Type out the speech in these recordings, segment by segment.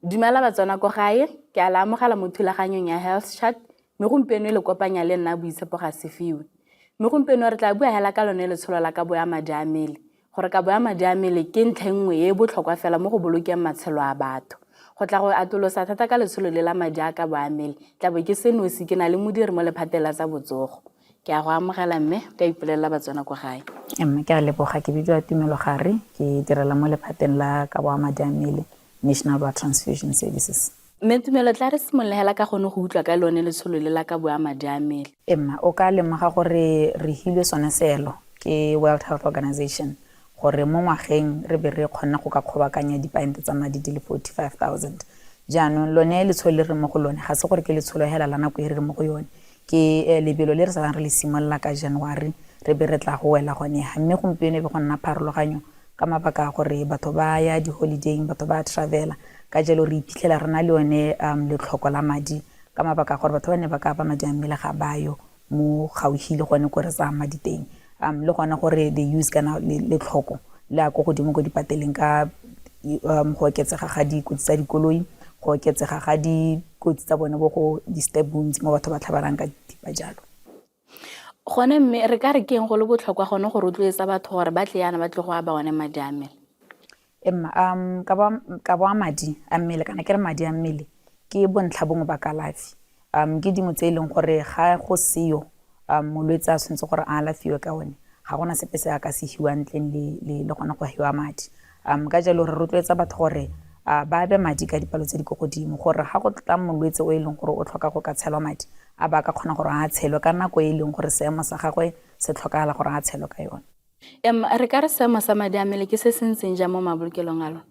Dumela batswana ko gae, ke a le amogela mo thulaganyong ya Health Chat, mme gompieno le kopanya le nna Boitshepo ga se fiwe. Mme gompieno re tla bua hela ka lone letsholo la kabo ya madi a mmele, gore kabo ya madi a mmele ke ntlha nngwe e e botlhokwa fela mo go bolokeng matshelo a batho. Go tla go atolosa thata ka letsholo le la madi a kabo ya mmele, tla bo ke senosi ke na le modiri mo lephateng la tsa botsogo. Ke a go amogela mme ka ipolelela batswana ko gae. Ke a leboga, ke bidiwa Tumelo Gare, ke direla mo lephateng la kabo ya madi a mmele, National Blood Transfusion Services. Mme Tumelo, tla re simololela ka gone go utlwa ka lone letsholo le la kabo ya madi a mmele. O ka lemoga gore re hilwe sone seelo ke World Health Organization gore mo ngwageng re be re kgona go ka kgobakanya dipaente tsa madi di le 45,000. Jaanong lone letsholo le re mo go lone ga se gore ke letsholo hela la nako e re mo go yone, ke lebelo le re salang re le simolola ka January re be re tla go wela gone ha mme gompieno be go nna pharologanyo ka mabaka a gore batho ba ya di-holiday, batho ba travela ka jalo re iphitlhela re na le yone letlhoko la madi ka mabaka a gore batho ba ne ba ka ba madi a mmele ga bayo mo gaufi le gone ko re tsaya madi teng le gona gore the use kana letlhoko le a go godimo go dipateleng ka go oketsega ga dikotsi tsa dikoloi, go oketsega ga dikotsi tsa bone bo go di-step wounds mo batho ba tlhabalang ka dipa jalo. Gone mme re ka re keng go le botlhokwa gone go rotloetsa batho gore ba tle yana ba tle go aba one madi a mmele? Ka bo madi a mmele kana ke re madi a mmele ke bontlha bongwe ba kalafi ke dingwe tse e leng gore ga go seyo molwetse a tshwanetse gore a alafiwe ka one ga gona sepe se a ka se hiwang ntleng le gona go hiwa madi ka jalo re rotloetsa batho gore ba be madi ka dipalo tse di go godimo gore ga go tla molwetse o e leng gore o tlhoka go ka tshelwa madi a ba ka kgona gore a tshelwe ka nako e leng gore seemo sa gagwe se tlhokagala gore a tshelwe ka yone. Re ka re seemo sa madi a mmele ke se se ntseng jang mo mabolokelong a lone?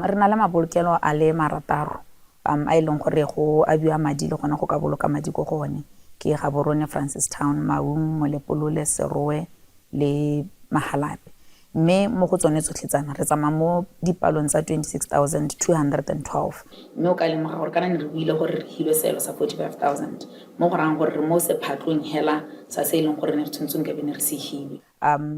Re na le mabolokelo a le 6 a e leng gore go abiwa madi le gona go ka boloka madi go gone ke Gaborone, Francistown, Maun, Molepolole, Serowe le Mahalape. Mme mo go tsone tsotlhe tsana re tsamaya mo dipalong tsa 26,212 mme o ka lemoga gore kana ne re buile gore re hilwe seelo sa 45,000 mo go rang gore re mo sephatlong hela sa se e leng gore ne re tshwantseng ka bene re se hilwe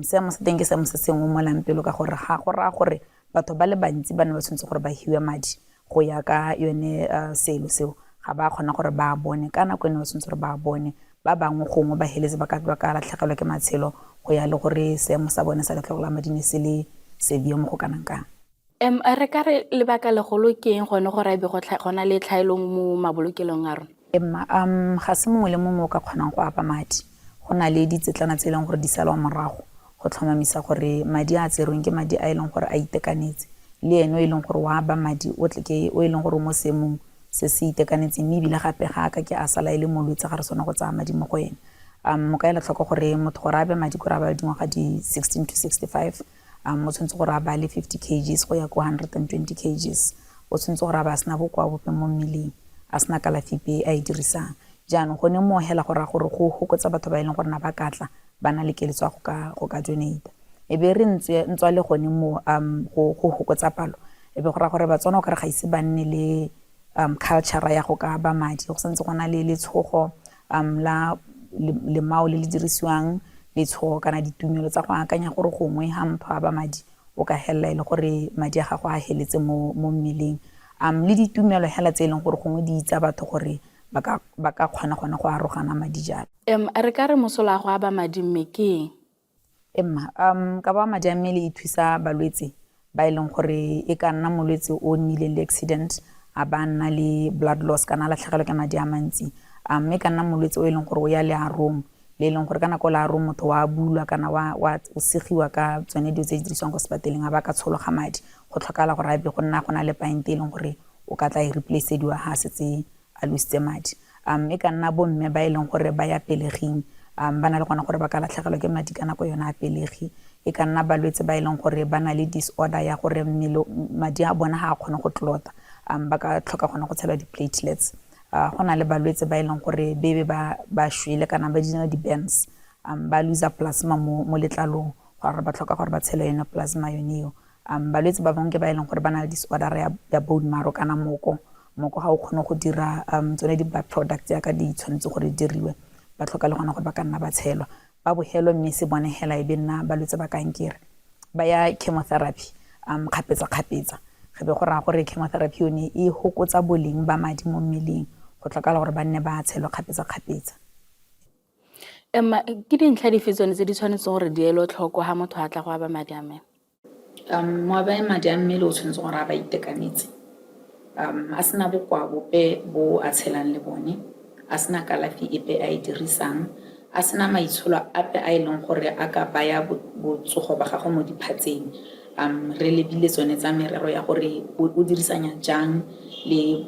seemo sa teng ke seemo se sengwe mo lampelo ka gore ga go raya gore batho ba le bantsi ba ne ba tshwanetse gore ba hiwe madi go ya ka yone seelo seo ga ba kgona gore ba bone ka nako ne ba tshwanetse gore ba bone ba bangwe gongwe ba heletse ba ka latlhegelwa ke matshelo go ya le gore seemo sa bone sa letlhoko la madi ne se le severe mo go kanang kang. Re ka re lebaka legolo ke eng gone gore a be gona le tlhaelo mo mabolokelong a rona? Ga se mongwe le mongwe o ka kgonang go apa madi, go na le ditsetlana tse e leng gore di salwa morago go tlhomamisa gore madi a tserweng ke madi a e leng gore a itekanetse le ene o e leng gore wa ba madi o tle ke o e leng gore mo seemong se se itekanetse mme ebile gape ga ka ke a sala e le molwetse ga re sone go tsaya madi mo go ene. Mo ka ela tlhoko gore motho gore a be madi gore a ba dingwaga di 16 to 65 mo tshwanetse gore a ba le 50 kgs go ya ko 120 kgs o tshwanetse gore a ba a sena bokoa bope mo mmeleng a sena kalafi pe a e dirisang jaanong gone mo hela gore go gokotsa batho ba e leng gore na ba katla ba na le keletso go ka donate e be re ntswa le gone mo go gokotsa palo e be gore batswana o ka re ga ise ba nne le culture ya go ka ba madi go santse go na le letshogo la lemao le dirisiwang letshogo kana ditumelo tsa go akanya gore gongwe ha motho a ba madi o ka hella ile gore madi a gago a heletse mo mmeleng le ditumelo hela tse e leng gore gongwe di itsa batho gore ba ka kgona go arogana madi jalo. Re ka re mosola go aba madi mme ke ka ba madi a mmele e thusa balwetse ba e leng gore e ka nna molwetse o nnileng le accident a ba nna le blood loss kana latlhegelwa ke madi a mantsi mme ka nna molwetse o e leng gore o ya le a room le e leng gore ka nako la room motho wa bulwa kana wa segiwa ka tsone dio tse di dirisiwang go sepateleng a ba ka tshologa madi go tlhokala gore a be go nna go na le paente e leng gore o ka tla e replace diwa ha setse a lositse madi mme ka nna bomme ba e leng gore ba ya peleging ba na le gona gore ba ka latlhegelwa ke madi ka nako yona a pelegi e ka nna balwetse ba e leng gore ba na le disorder ya gore madi a bona ga a kgona go tlota ba ka tlhoka gona go tshela di-platelets go na le balwetse ba e leng gore bebe ba shwele kana ba dina di-burns ba loser plasma mo letlalong gore ba tlhoka gore ba tshele yone plasma yone eo balwetse ba bangwe ke ba e leng gore ba na le disorder ya bone marrow kana moko ga o kgone go dira tsone di-blood products yaka di tshwanetse gore diriwe ba tlhoka le gona gore ba ka nna ba tshelwa ba bogelo mme se bone hela e be nna balwetse ba kankere ba ya chemotherapy kgapetsa ge be go raya gore chemotherapy yone e hokotsa boleng ba madi mo mmeleng go tlhokala gore ba nne ba tshelwa kgapetsa-kgapetsa. Ke dintlha dife tsone tse di tshwanetseng gore di elwe tlhoko ha motho a tla go aba madi a mmele? Mo aba madi a mmele o tshwanetse gore a ba itekanetse, a sena bokwa bope bo a tshelang le bone, a sena kalafi epe a e dirisang, a sena maitsholo ape a e leng gore a ka baya botsogo ba gago mo diphatseng, re lebile tsone tsa merero ya gore o dirisanya jang le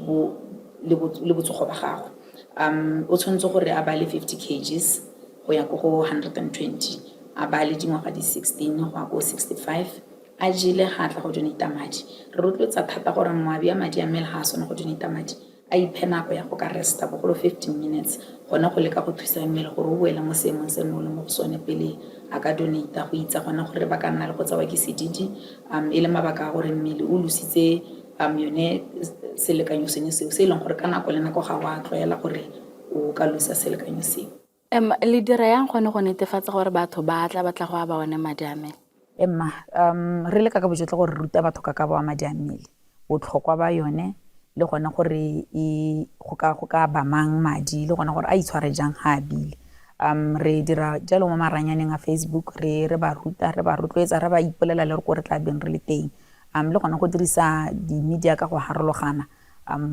botsogo ba gago. O tshwanetse gore a ba le 50 kgs go ya go 120, a ba le dingwaga di 16 go ya go 65, a jele ga tla go donate madi. Re rotloetsa thata gore moabi a madi a mmele ga a sone go donate madi a iphe nako ya go ka resta bogolo 15 minutes gona go leka go thusa mmele gore o boela mo seemong se mo le mo go sone pele a ka donate go itsa gona gore ba ka nna le go tsawa ke sedidi e le mabaka a gore mmele o lositse yone selekanyo seno seo se e leng gore ka nako le nako ga wa tlwaela gore o ka losa selekanyo seo. Le dira yang gone go netefatsa gore batho ba tla batla go aba one madi a mmele? Re leka ka bojotlhe gore ruta batho ka ba madi a mmele, botlhokwa ba yone le gone gore go ka ba mang madi le gone gore a itshware jang ha a bile. Re dira jalo mo maranyaneng a Facebook, re ba ruta, re ba rotloetsa, re ba ipolela le gore tla beng re le teng. Le gone go dirisa di-media ka go harologana,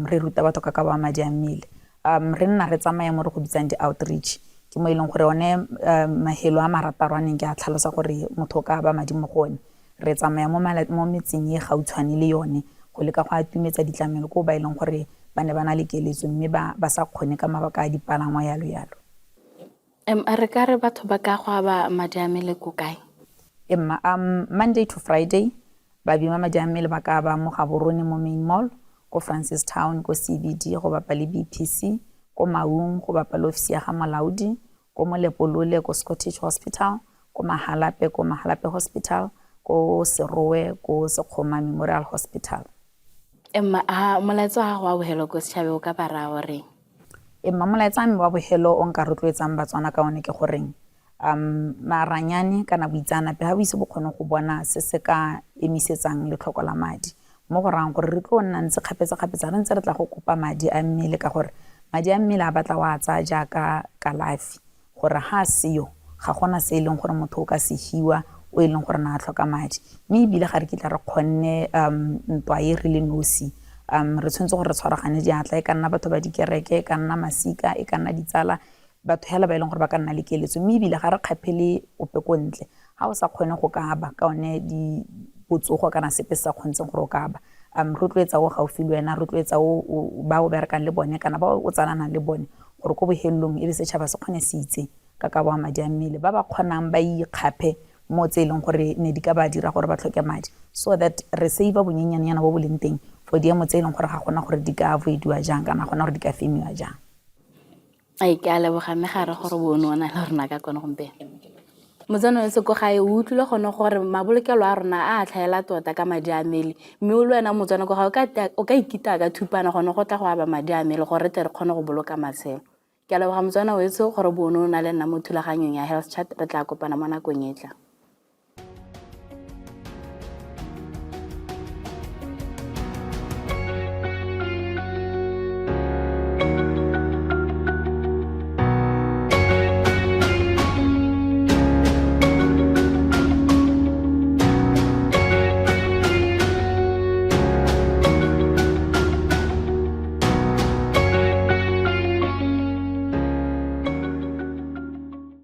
re ruta batho ka ba madi a mmele. Re nna re tsamaya mo re go bitsang di-outreach, ke mo e leng gore one mahelo a marataro a neng ke a tlhalosa gore motho ka ba madi mo go one. Re tsamaya mo metseng e gautshwane le yone go leka go atumetsa ditlamelo ko ba e leng gore ba ne ba na le keletso mme ba sa kgone ka mabaka a dipalangwa yalo. Re ka re batho ba ka go aba madi a mmele ko kae? Monday to Friday ba bima madi a mmele ba ka ba mo Gaborone mo Main Mall, ko Francistown, ko CBD go bapa le BPC, ko Maung go bapa le ofisi ya ga Molaodi, ko Molepolole ko Scottish Hospital, ko Mahalape Hospital, ko Serowe ko Sekgoma Memorial Hospital. Molaetsa wa gago wa bogelo ko setšhabe o ka ba raya gore? Molaetsa wa me wa bogelo o nka rotloetsang batswana ka one ke goreng maranyane kana boitseanape ga bo ise bo kgone go bona se se ka emisetsang letlhoko la madi, mo go rayang gore re tlo nna ntse kgapetsa-kgapetsa re ntse re tla go kopa madi a mmele ka gore madi a mmele a batla wa tsaya jaaka kalafi gore ha seyo ga gona se e leng gore motho o ka se hiwa o e leng gore na a tlhoka madi. Mme ebile ga re kitla re kgonne ntwa e re le nosi, re tshwanetse gore re tshwaragane diatla, e ka nna batho ba dikereke, e ka nna masika, e ka nna ditsala, batho hela ba e leng gore ba ka nna le keletso. Mme ebile ga re kgapele ope ko ntle ha o sa kgone go ka aba ka one di botsogo kana sepe se sa kgontseng gore o ka aba, rotloetsa o gaufi le wena, rotloetsa ba o berekang le bone kana ba o tsananang le bone gore ko bohelelong e be setšhaba se kgone se itse ka ka ba madi a mmele, ba ba kgonang ba ikgape mo tse e leng gore ne di ka ba dira gore ba tlhoke madi, so that re save bonyenyane bo bo leng teng for diemo tse e leng gore ga gona gore di ka avoidiwa jang kana gona gore di ka femiwa jang. Ke a leboga mme gare gore bone o na le rona ka kone gompieno. Motsana wa seko gae o utlwile gone gore mabolokelo a rona a tlhaela tota ka madi a mmele, mme o le wena motswana ko ga o ka ikita ka thupana gone go tla go aba madi a mmele gore tle re kgone go boloka matshelo. Ke a leboga motswana wetso gore bone o na le nna mo thulaganyong ya Health Chat, re tla kopana mo nakong e tlang.